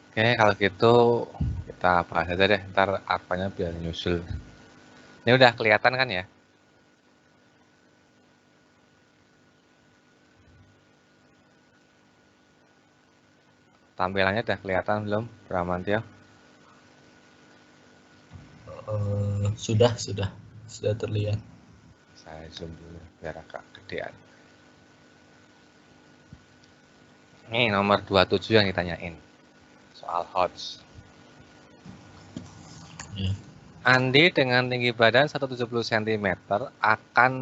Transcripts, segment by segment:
Oke, kalau gitu kita bahas aja deh, ntar apanya biar nyusul. Ini udah kelihatan kan ya? Tampilannya udah kelihatan belum, Bramantio? Sudah terlihat. Saya zoom dulu biar agak gedean. Ini nomor 27 yang ditanyain. Soal HOTS. Ya. Andi dengan tinggi badan 170 cm akan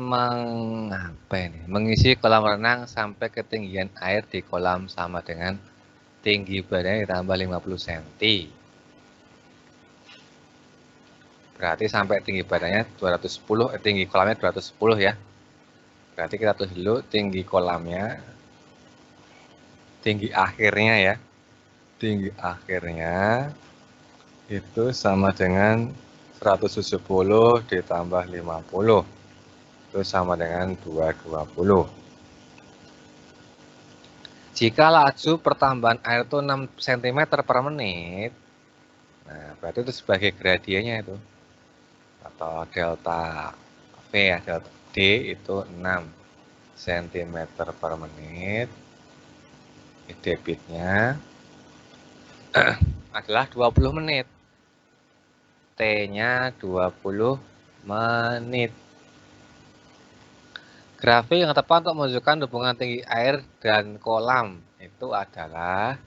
mengisi kolam renang sampai ketinggian air di kolam sama dengan tinggi badannya ditambah 50 cm. Berarti sampai tinggi badannya 210, tinggi kolamnya 210 ya. Berarti kita tulis dulu tinggi kolamnya, tinggi akhirnya ya. Tinggi akhirnya itu sama dengan 170 ditambah 50. Itu sama dengan 220. Jika laju pertambahan air itu 6 cm per menit, nah berarti itu sebagai gradiennya itu. Atau delta V ya, delta D itu 6 cm per menit. Debitnya adalah 20 menit. T-nya 20 menit. Grafik yang tepat untuk menunjukkan hubungan tinggi air dan kolam itu adalah,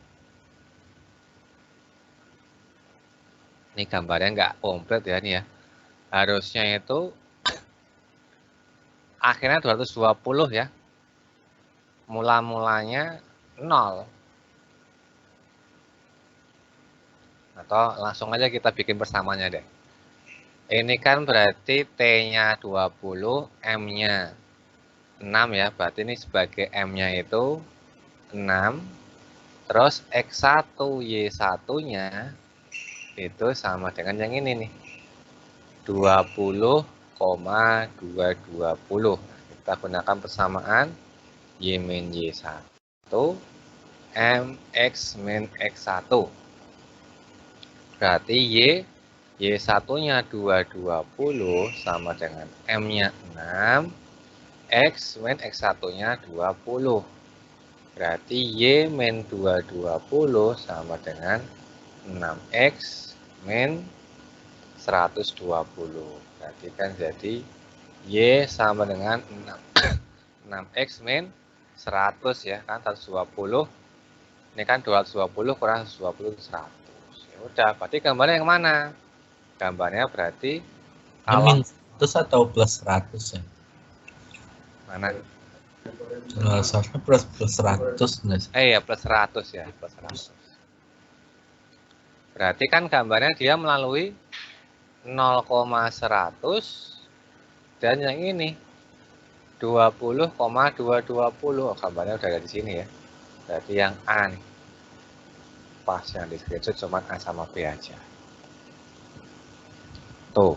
ini gambarnya nggak komplit ya ini ya. Harusnya itu akhirnya 220 ya. Mula-mulanya 0. Atau langsung aja kita bikin persamaannya deh. Ini kan berarti T-nya 20, M-nya 6 ya. Berarti ini sebagai M-nya itu 6. Terus X1, Y1-nya itu sama dengan yang ini nih. 20,220. Kita gunakan persamaan Y min Y1, M X min X1. Berarti Y1-nya 220 sama dengan M-nya 6, X min X1-nya 20. Berarti Y min 220 sama dengan 6X min 120. Berarti kan jadi Y sama dengan 6X min 100 ya kan, 120. Ini kan 220 kurang 120 itu 100. Ya udah, berarti gambarnya yang mana? Gambarnya berarti kalau Min 100 atau plus 100 ya? mana? Seharusnya plus 100 nggak sih? Ya plus 100 ya, plus 100. Berarti kan gambarnya dia melalui 0,100 dan yang ini 20,220. Gambarnya udah ada di sini ya. Berarti yang A nih. Pas yang di screenshot cuma A sama B aja. Tuh.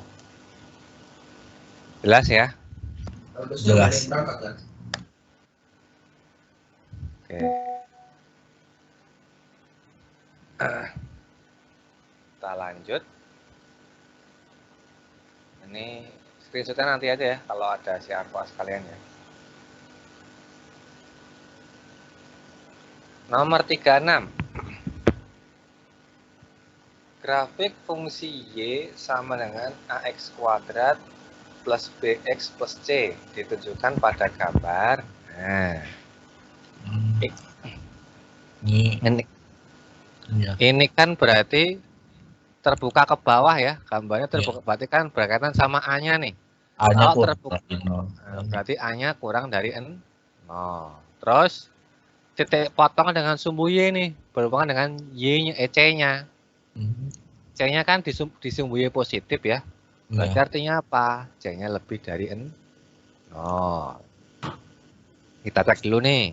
Jelas ya? Jelas. Oke. Kita lanjut. Ini screenshotnya nanti aja ya kalau ada si Arfa sekalian ya. Nomor 36. Grafik fungsi Y sama dengan AX kuadrat plus BX plus C ditunjukkan pada gambar. Nah. Ini kan berarti terbuka ke bawah ya. Gambarnya terbuka, berarti kan berkaitan sama A-nya nih. A-nya kalau terbuka, berarti A-nya kurang dari 0. Terus titik potong dengan sumbu Y nih berhubungan dengan Y-nya, C-nya. C-nya kan di sumbu Y positif ya. Berarti artinya apa? C-nya lebih dari 0. Kita cek dulu nih.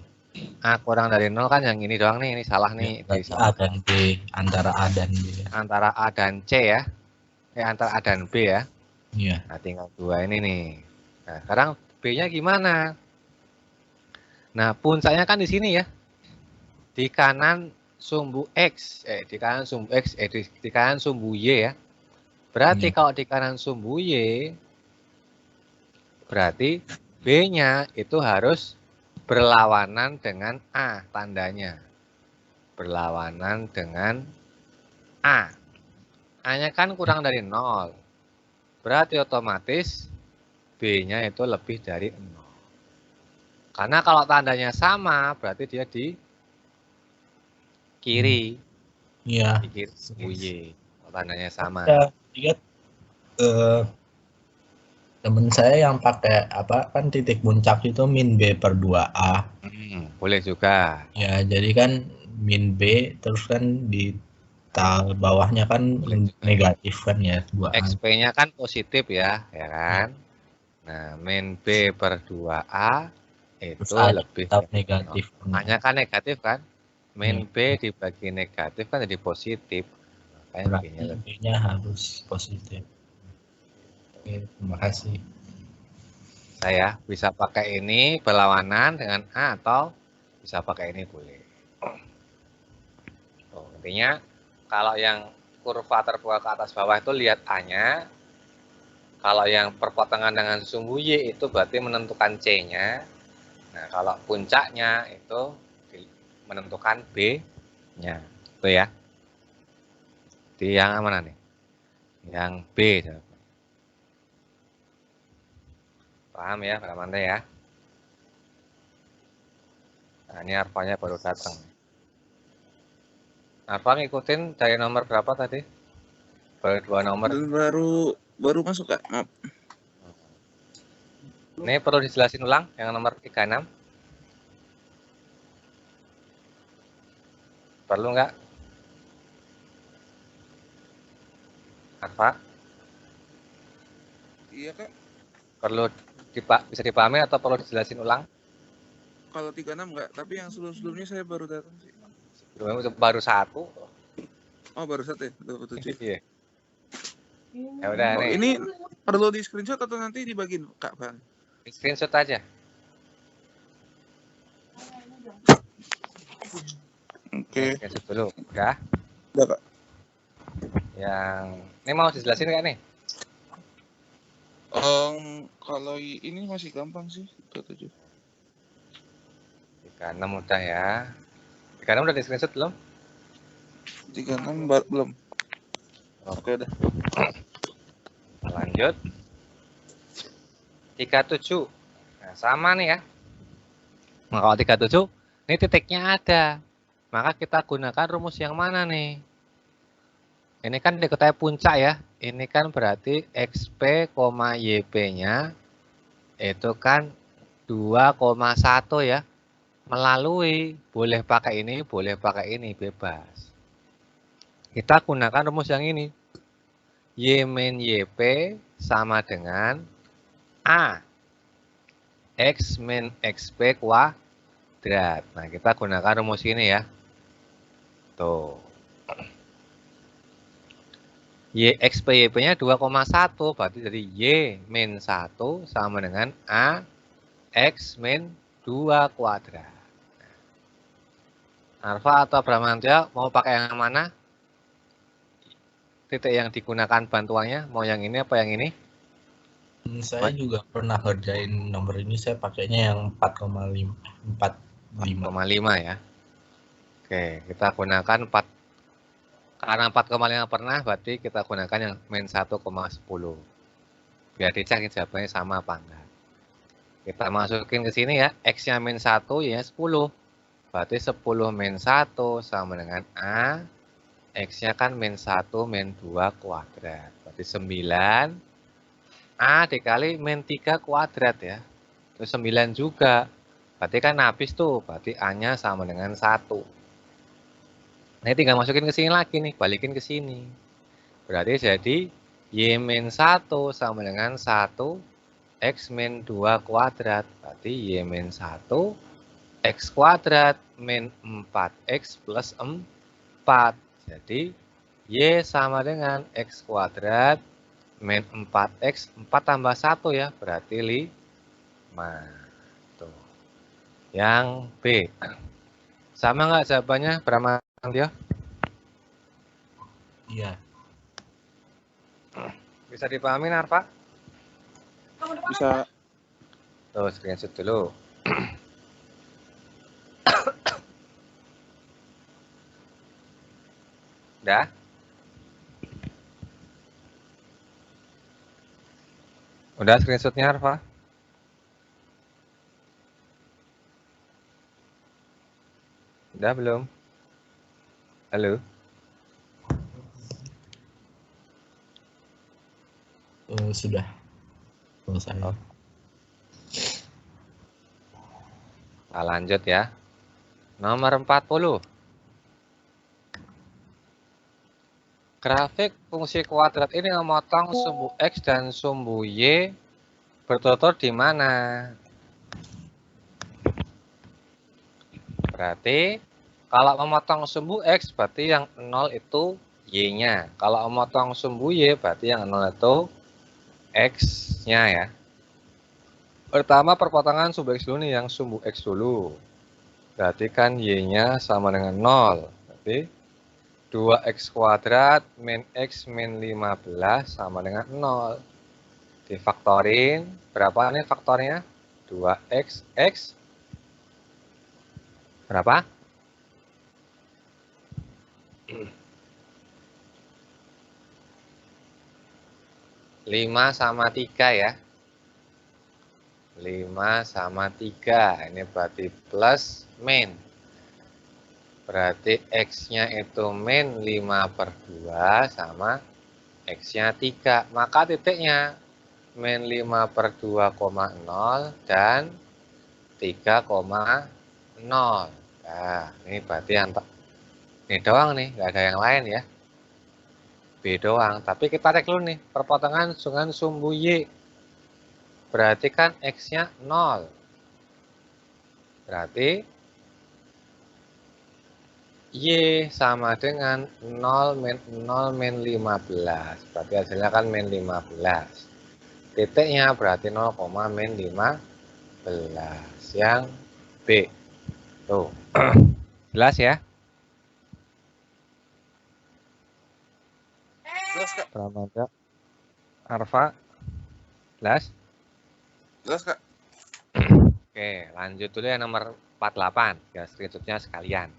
A kurang dari 0 kan yang ini doang nih. Ini salah nih. A dan B. Antara A dan B. Antara A dan C ya. Antara A dan B ya. Iya. Nah tinggal 2 ini nih. Nah sekarang B-nya gimana? Nah puncaknya kan di sini ya. di kanan sumbu X, di kanan sumbu X, di kanan sumbu Y ya. Berarti kalau di kanan sumbu Y, berarti B-nya itu harus berlawanan dengan A tandanya. Berlawanan dengan A. A-nya kan kurang dari 0. Berarti otomatis B-nya itu lebih dari 0. Karena kalau tandanya sama, berarti dia di kiri. Iya. Di kiri sumbu Y. Kalau tandanya sama. Saya lihat temen saya yang pakai apa kan titik puncak itu min B per 2A. Boleh juga. Ya, jadi kan min B terus kan di bawahnya kan negatif kan ya 2A. XP-nya kan positif ya kan? Nah, min B per 2A itu terus lebih negatif. A-nya kan negatif kan? Min B dibagi negatif kan jadi positif. Makanya B-nya harus positif. Oke, terima kasih. Saya bisa pakai ini berlawanan dengan A atau bisa pakai ini boleh. Intinya kalau yang kurva terbuka ke atas bawah itu lihat A-nya. Kalau yang perpotongan dengan sumbu Y itu berarti menentukan C-nya. Nah, kalau puncaknya itu menentukan B-nya. Itu ya. Di yang mana nih? Yang B. Paham ya, Pak Mante ya? Nah, ini arpanya baru datang. Arpa ngikutin dari nomor berapa tadi? Baru 2 nomor. Baru masuk, Kak. Maaf. Ini perlu dijelasin ulang yang nomor 36. Perlu nggak? Arpa? Iya, Kak. Perlu bisa dipahami atau perlu dijelasin ulang? Kalau 36 enggak, tapi yang sebelum-sebelumnya saya baru datang sih. Baru 1. Oh, baru 1 ya? 27. Iya. Ya udah nih. Ini perlu di screenshot atau nanti dibagiin, Kak Bang? Di screenshot aja. Oke. Screenshot dulu, udah? Udah, Kak. Yang ini mau dijelasin nggak nih? Kalau ini masih gampang sih, 27. 36 udah ya. 36 udah di screenshot belum? 36 belum. Oke, udah. Lanjut. 37. Nah, sama nih ya. Nah, kalau 37, ini titiknya ada. Maka kita gunakan rumus yang mana nih? Ini kan diketahui puncak ya. Ini kan berarti XP, YP-nya itu kan 2,1 ya. Melalui, boleh pakai ini, bebas. Kita gunakan rumus yang ini. Y min YP sama dengan A. X min XP kuadrat. Nah, kita gunakan rumus ini ya. Tuh. XP YP-nya 2,1. Berarti jadi Y min 1 sama dengan A. X min 2 kuadrat. Arfa atau Bramantya mau pakai yang mana? Titik yang digunakan bantuannya, mau yang ini apa yang ini? Saya juga pernah kerjain nomor ini, saya pakainya yang 4,5 ya. Oke, kita gunakan 4. Karena 4,5 pernah, berarti kita gunakan yang min 1,10. Biar dicek jawabannya sama apa enggak. Kita masukin ke sini ya, X-nya min 1 ya 10. Berarti 10 min 1 sama dengan A. X-nya kan min 1 min 2 kuadrat. Berarti 9. A dikali min 3 kuadrat ya. Terus 9 juga. Berarti kan habis tuh. Berarti A-nya sama dengan 1. Nah, tinggal masukin ke sini lagi nih. Balikin ke sini. Berarti jadi Y min 1 sama dengan 1. X min 2 kuadrat. Berarti Y min 1. X kuadrat min 4X plus 4. Jadi Y sama dengan X kuadrat min 4X. 4 tambah 1 ya. Berarti 5. Tuh. Yang B. Sama nggak jawabannya, Bramantio? Iya. Bisa dipahami, Narfa? Bisa. Tuh, screenshot dulu. Udah? Udah screenshotnya, Arfa? Udah belum? Halo? Sudah. Selesai. Oh. Kita lanjut ya. Nomor 40. Grafik fungsi kuadrat ini memotong sumbu X dan sumbu Y bertutur di mana? Berarti kalau memotong sumbu X berarti yang 0 itu Y-nya. Kalau memotong sumbu Y berarti yang 0 itu X-nya ya. Pertama perpotongan sumbu X dulu nih, yang sumbu X dulu. Berarti kan Y-nya sama dengan 0. Berarti 2X kuadrat min X min 15 sama dengan 0. Difaktorin. Berapa nih faktornya? 2X X. Berapa? 5 sama 3 ya. 5 sama 3. Ini berarti plus min. Berarti X-nya itu min 5/2 sama X-nya 3. Maka titiknya min 5/2,0 dan 3,0. Nah, ini berarti ini doang nih, nggak ada yang lain ya. B doang. Tapi kita cek dulu nih, perpotongan dengan sumbu Y. Berarti kan X-nya 0. Berarti Y sama dengan 0 min 15. Berarti hasilnya kan min 15. Titiknya berarti 0, min 15. Yang B. Tuh. Jelas ya? Jelas, Kak. Pramanta. Arfa. Jelas? Jelas, Kak. Oke, lanjut dulu yang nomor 48. Ya, screenshotnya sekalian.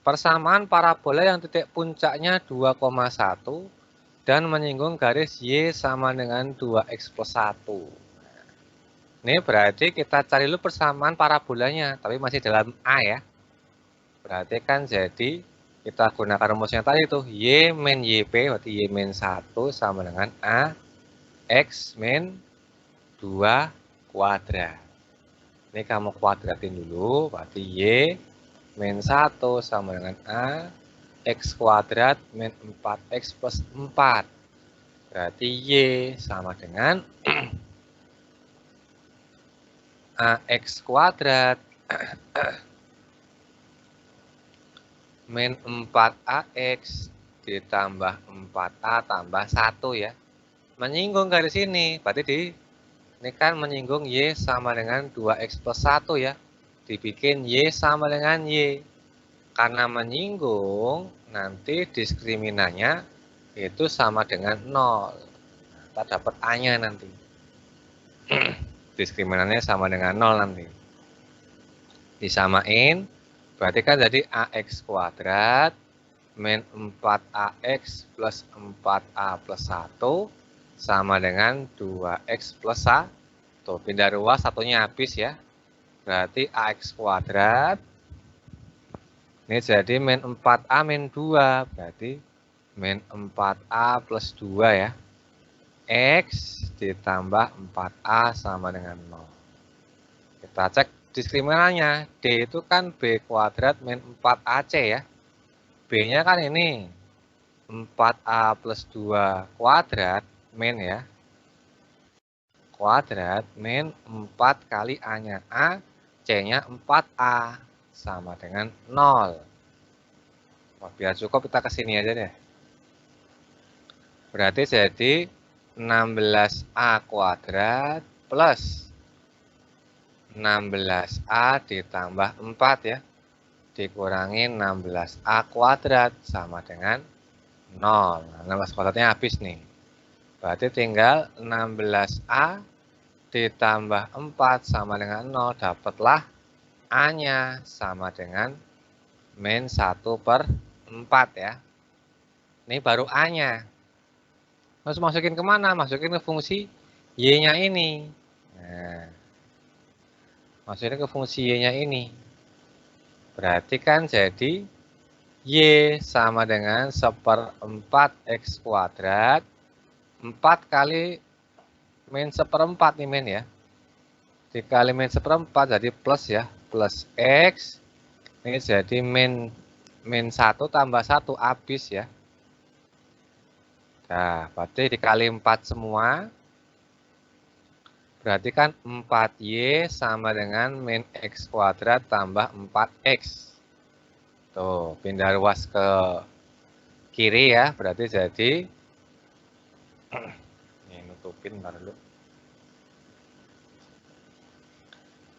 Persamaan parabola yang titik puncaknya 2,1 dan menyinggung garis Y sama dengan 2X plus 1. Ini berarti kita cari dulu persamaan parabolanya, tapi masih dalam A ya. Berarti kan jadi kita gunakan rumusnya tadi tuh, Y min YP, berarti Y min 1 sama dengan A X min 2 kuadrat. Ini kamu kuadratin dulu, berarti Y min 1 sama dengan A X kuadrat min 4X plus 4. Berarti Y sama dengan AX kuadrat min 4AX ditambah 4A tambah 1 ya. Menyinggung garis ini, berarti ini kan menyinggung Y sama dengan 2X plus 1 ya. Dibikin Y sama dengan Y. Karena menyinggung, nanti diskriminannya itu sama dengan 0. Kita dapat A-nya nanti. Diskriminannya sama dengan 0 nanti. Disamain, berarti kan jadi AX kuadrat min 4AX plus 4A plus 1 sama dengan 2X plus 1. Pindah ruas, satunya habis ya. Berarti AX kuadrat. Ini jadi min 4A min 2. Berarti min 4A plus 2 ya. X ditambah 4A sama dengan 0. Kita cek diskriminannya. D itu kan B kuadrat min 4AC ya. B-nya kan ini 4A plus 2 kuadrat min ya. Kuadrat min 4 kali A-nya A, C-nya 4A sama dengan 0. Wah, biar cukup kita ke sini aja deh. Berarti jadi 16A kuadrat plus 16A ditambah 4 ya. Dikurangi 16A kuadrat sama dengan 0. Nah, 16 kuadratnya habis nih. Berarti tinggal 16A ditambah 4 sama dengan 0. Dapatlah A-nya sama dengan min 1/4 ya. Ini baru A-nya. Terus masukin kemana? Masukin ke fungsi Y-nya ini. Nah, masukin ke fungsi Y-nya ini. Berarti kan jadi Y sama dengan 1/4 X kuadrat. 4 kali min 1/4 nih min ya. Dikali min 1/4 jadi plus ya. Plus X. Ini jadi min 1 tambah 1 habis ya. Nah, berarti dikali 4 semua. Berarti kan 4Y sama dengan min X kuadrat tambah 4X. Tuh, pindah ruas ke kiri ya. Berarti jadi, ini nutupin ntar dulu.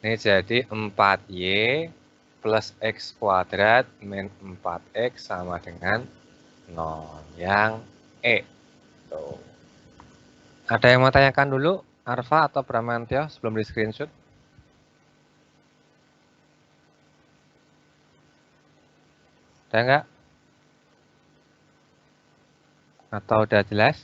Ini jadi 4Y plus X kuadrat min 4X sama dengan 0. Yang E. Tuh. Ada yang mau tanyakan dulu, Arfa atau Bramantio sebelum di screenshot? Ada enggak? Atau udah jelas?